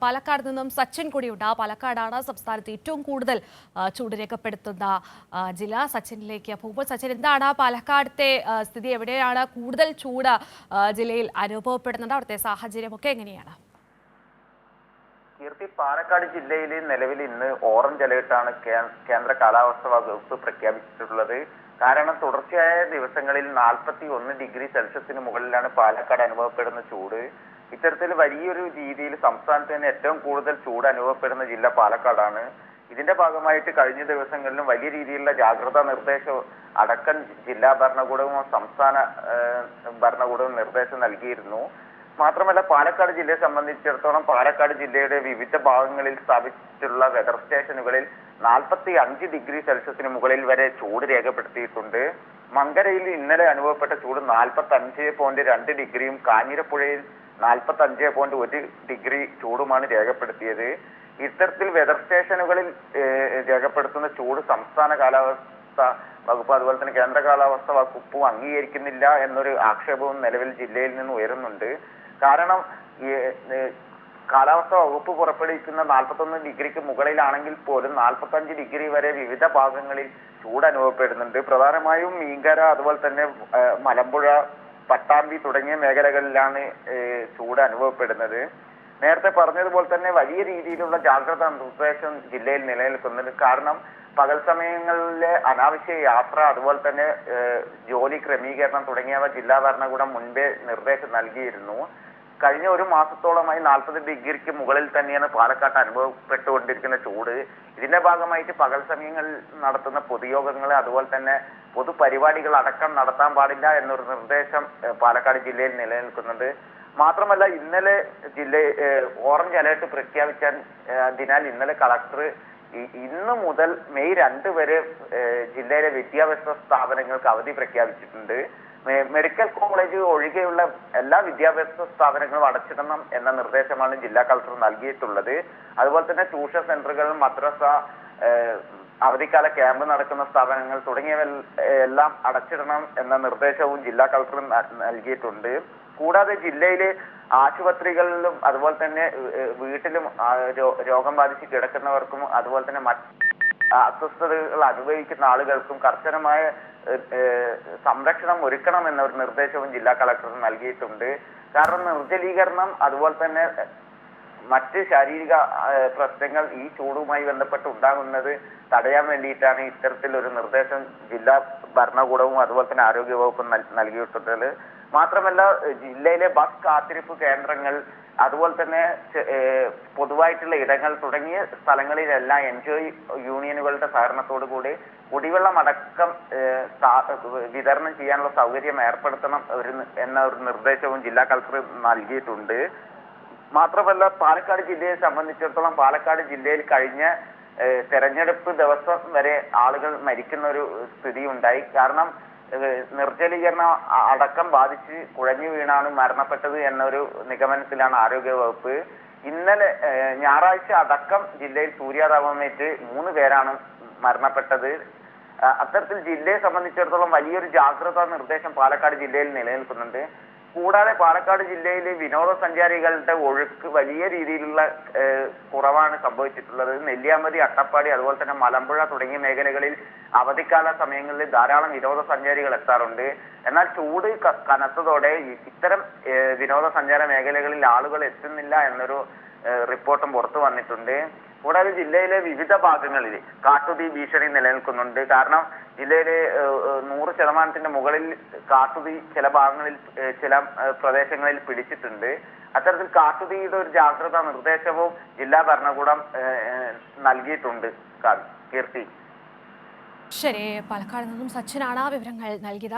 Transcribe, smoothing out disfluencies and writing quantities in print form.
പാലക്കാട് നിന്നും സച്ചിൻ കൂടിയുണ്ട്. പാലക്കാടാണ് സംസ്ഥാനത്ത് ഏറ്റവും കൂടുതൽ ചൂട് രേഖപ്പെടുത്തുന്ന ജില്ല. സച്ചിനിലേക്ക് പോകുമ്പോൾ സച്ചിൻ, എന്താണ് പാലക്കാടത്തെ സ്ഥിതി? എവിടെയാണ് കൂടുതൽ ചൂട് ജില്ലയിൽ അനുഭവപ്പെടുന്നത്? അവിടുത്തെ സാഹചര്യമൊക്കെ എങ്ങനെയാണ്? കീർത്തി, പാലക്കാട് ജില്ലയിൽ നിലവിൽ ഇന്ന് ഓറഞ്ച് അലേർട്ടാണ് കേന്ദ്ര കാലാവസ്ഥാ വകുപ്പ് പ്രഖ്യാപിച്ചിട്ടുള്ളത്. കാരണം തുടർച്ചയായ ദിവസങ്ങളിൽ 41 ഡിഗ്രി സെൽഷ്യസിന് മുകളിലാണ് പാലക്കാട് അനുഭവപ്പെടുന്ന ചൂട്. ഇത്തരത്തിൽ വലിയൊരു രീതിയിൽ സംസ്ഥാനത്ത് തന്നെ ഏറ്റവും കൂടുതൽ ചൂട് അനുഭവപ്പെടുന്ന ജില്ല പാലക്കാടാണ്. ഇതിന്റെ ഭാഗമായിട്ട് കഴിഞ്ഞ ദിവസങ്ങളിലും വലിയ രീതിയിലുള്ള ജാഗ്രതാ നിർദ്ദേശം അടക്കം ജില്ലാ ഭരണകൂടവും സംസ്ഥാന ഭരണകൂടവും നിർദ്ദേശം നൽകിയിരുന്നു. മാത്രമല്ല, പാലക്കാട് ജില്ലയെ സംബന്ധിച്ചിടത്തോളം പാലക്കാട് ജില്ലയുടെ വിവിധ ഭാഗങ്ങളിൽ സ്ഥാപിച്ചിട്ടുള്ള വെതർ സ്റ്റേഷനുകളിൽ 45 ഡിഗ്രി സെൽഷ്യസിന് മുകളിൽ വരെ ചൂട് രേഖപ്പെടുത്തിയിട്ടുണ്ട്. മങ്കരയിൽ ഇന്നലെ അനുഭവപ്പെട്ട ചൂട് 45.2 ഡിഗ്രിയും കാഞ്ഞിരപ്പുഴയിൽ 45.1 ഡിഗ്രി ചൂടുമാണ് രേഖപ്പെടുത്തിയത്. ഇത്തരത്തിൽ വെതർ സ്റ്റേഷനുകളിൽ രേഖപ്പെടുത്തുന്ന ചൂട് സംസ്ഥാന കാലാവസ്ഥ വകുപ്പ് അതുപോലെ തന്നെ കേന്ദ്ര കാലാവസ്ഥാ വകുപ്പും അംഗീകരിക്കുന്നില്ല എന്നൊരു ആക്ഷേപവും നിലവിൽ ജില്ലയിൽ നിന്ന് ഉയരുന്നുണ്ട്. കാരണം കാലാവസ്ഥാ വകുപ്പ് പുറപ്പെടുവിക്കുന്ന 41 ഡിഗ്രിക്ക് മുകളിലാണെങ്കിൽ പോലും 45 ഡിഗ്രി വരെ വിവിധ ഭാഗങ്ങളിൽ ചൂട് അനുഭവപ്പെടുന്നുണ്ട്. പ്രധാനമായും മീങ്കര അതുപോലെ തന്നെ മലമ്പുഴ, പട്ടാമ്പി തുടങ്ങിയ മേഖലകളിലാണ് ചൂട് അനുഭവപ്പെടുന്നത്. നേരത്തെ പറഞ്ഞതുപോലെ തന്നെ വലിയ രീതിയിലുള്ള ജാഗ്രതാ നിർദ്ദേശം ജില്ലയിൽ നിലനിൽക്കുന്നുണ്ട്. കാരണം പകൽ സമയങ്ങളിലെ അനാവശ്യ യാത്ര അതുപോലെ തന്നെ ജോലി ക്രമീകരണം തുടങ്ങിയവ ജില്ലാ ഭരണകൂടം മുൻപേ നിർദ്ദേശം നൽകിയിരുന്നു. കഴിഞ്ഞ ഒരു മാസത്തോളമായി 40 ഡിഗ്രിക്ക് മുകളിൽ തന്നെയാണ് പാലക്കാട്ട് അനുഭവപ്പെട്ടുകൊണ്ടിരിക്കുന്ന ചൂട്. ഇതിന്റെ ഭാഗമായിട്ട് പകൽ സമയങ്ങളിൽ നടത്തുന്ന പൊതുയോഗങ്ങൾ അതുപോലെ തന്നെ പൊതുപരിപാടികൾ അടക്കം നടത്താൻ പാടില്ല എന്നൊരു നിർദ്ദേശം പാലക്കാട് ജില്ലയിൽ നിലനിൽക്കുന്നുണ്ട്. മാത്രമല്ല, ഇന്നലെ ഓറഞ്ച് അലേർട്ട് പ്രഖ്യാപിച്ചതിനാൽ ഇന്നലെ കളക്ടർ ഇന്ന് മുതൽ മെയ് 2 വരെ ജില്ലയിലെ വിദ്യാഭ്യാസ സ്ഥാപനങ്ങൾക്ക് അവധി പ്രഖ്യാപിച്ചിട്ടുണ്ട്. മെഡിക്കൽ കോളേജ് ഒഴികെയുള്ള എല്ലാ വിദ്യാഭ്യാസ സ്ഥാപനങ്ങളും അടച്ചിടണം എന്ന നിർദ്ദേശമാണ് ജില്ലാ കളക്ടർ നൽകിയിട്ടുള്ളത്. അതുപോലെ തന്നെ ട്യൂഷൻ സെന്ററുകൾ, മദ്രസ, അവധിക്കാല ക്യാമ്പ് നടക്കുന്ന സ്ഥാപനങ്ങൾ തുടങ്ങിയവ എല്ലാം അടച്ചിടണം എന്ന നിർദ്ദേശവും ജില്ലാ കളക്ടർ നൽകിയിട്ടുണ്ട്. കൂടാതെ ജില്ലയിലെ ആശുപത്രികളിലും അതുപോലെ തന്നെ വീട്ടിലും രോഗം ബാധിച്ച് കിടക്കുന്നവർക്കും അതുപോലെ തന്നെ അസ്വസ്ഥതകൾ അനുഭവിക്കുന്ന ആളുകൾക്കും കർശനമായ സംരക്ഷണം ഒരുക്കണം എന്നൊരു നിർദ്ദേശവും ജില്ലാ കളക്ടർ നൽകിയിട്ടുണ്ട്. കാരണം നിർജ്ജലീകരണം അതുപോലെ തന്നെ മറ്റ് ശാരീരിക പ്രശ്നങ്ങൾ ഈ ചൂടുമായി ബന്ധപ്പെട്ട് ഉണ്ടാകുന്നത് തടയാൻ വേണ്ടിയിട്ടാണ് ഇത്തരത്തിലൊരു നിർദ്ദേശം ജില്ലാ ഭരണകൂടവും അതുപോലെ തന്നെ ആരോഗ്യ വകുപ്പും നൽകിയിട്ടുള്ളത്. മാത്രമല്ല, ജില്ലയിലെ ബസ് കാത്തിരിപ്പ് കേന്ദ്രങ്ങൾ അതുപോലെ തന്നെ പൊതുവായിട്ടുള്ള ഇടങ്ങൾ തുടങ്ങിയ സ്ഥലങ്ങളിലെല്ലാം എൻജോയ് യൂണിയനുകളുടെ സഹകരണത്തോടു കൂടി കുടിവെള്ളം അടക്കം വിതരണം ചെയ്യാനുള്ള സൗകര്യം ഏർപ്പെടുത്തണം എന്ന ഒരു നിർദ്ദേശവും ജില്ലാ കളക്ടർ നൽകിയിട്ടുണ്ട്. മാത്രമല്ല, പാലക്കാട് ജില്ലയെ സംബന്ധിച്ചിടത്തോളം പാലക്കാട് ജില്ലയിൽ കഴിഞ്ഞ തെരഞ്ഞെടുപ്പ് ദിവസം വരെ ആളുകൾ മരിക്കുന്ന ഒരു സ്ഥിതി ഉണ്ടായി. കാരണം നിർജ്ജലീകരണം അടക്കം ബാധിച്ച് കുഴഞ്ഞു വീണാണ് മരണപ്പെട്ടത് എന്നൊരു നിഗമനത്തിലാണ് ആരോഗ്യ വകുപ്പ്. ഇന്നലെ ഞായറാഴ്ച അടക്കം ജില്ലയിൽ സൂര്യാതാപമേറ്റ് 3 പേരാണ് മരണപ്പെട്ടത്. അത്തരത്തിൽ ജില്ലയെ സംബന്ധിച്ചിടത്തോളം വലിയൊരു ജാഗ്രതാ നിർദ്ദേശം പാലക്കാട് ജില്ലയിൽ നിലനിൽക്കുന്നുണ്ട്. കൂടാതെ പാലക്കാട് ജില്ലയിൽ വിനോദസഞ്ചാരികളുടെ ഒഴുക്ക് വലിയ രീതിയിലുള്ള കുറവാണ് സംഭവിച്ചിട്ടുള്ളത്. നെല്ലിയാമ്പതി, അട്ടപ്പാടി അതുപോലെ തന്നെ മലമ്പുഴ തുടങ്ങിയ മേഖലകളിൽ അവധിക്കാല സമയങ്ങളിൽ ധാരാളം വിനോദസഞ്ചാരികൾ എത്താറുണ്ട്. എന്നാൽ ചൂട് കനത്തതോടെ ഇത്തരം വിനോദസഞ്ചാര മേഖലകളിൽ ആളുകൾ എത്തുന്നില്ല എന്നൊരു റിപ്പോർട്ടും പുറത്തു വന്നിട്ടുണ്ട്. കൂടാതെ ജില്ലയിലെ വിവിധ ഭാഗങ്ങളിൽ കാട്ടുതീ ഭീഷണി നിലനിൽക്കുന്നുണ്ട്. കാരണം ജില്ലയിലെ 100% മുകളിൽ കാട്ടുതീ ചില ഭാഗങ്ങളിൽ ചില പ്രദേശങ്ങളിൽ പിടിച്ചിട്ടുണ്ട്. അത്തരത്തിൽ കാട്ടുതീയുടെ ഒരു ജാഗ്രതാ നിർദ്ദേശവും ജില്ലാ ഭരണകൂടം നൽകിയിട്ടുണ്ട്. കീർത്തി. ശരി, പാലക്കാട് നിന്നും സച്ചിനാണ് വിവരങ്ങൾ നൽകിയത്.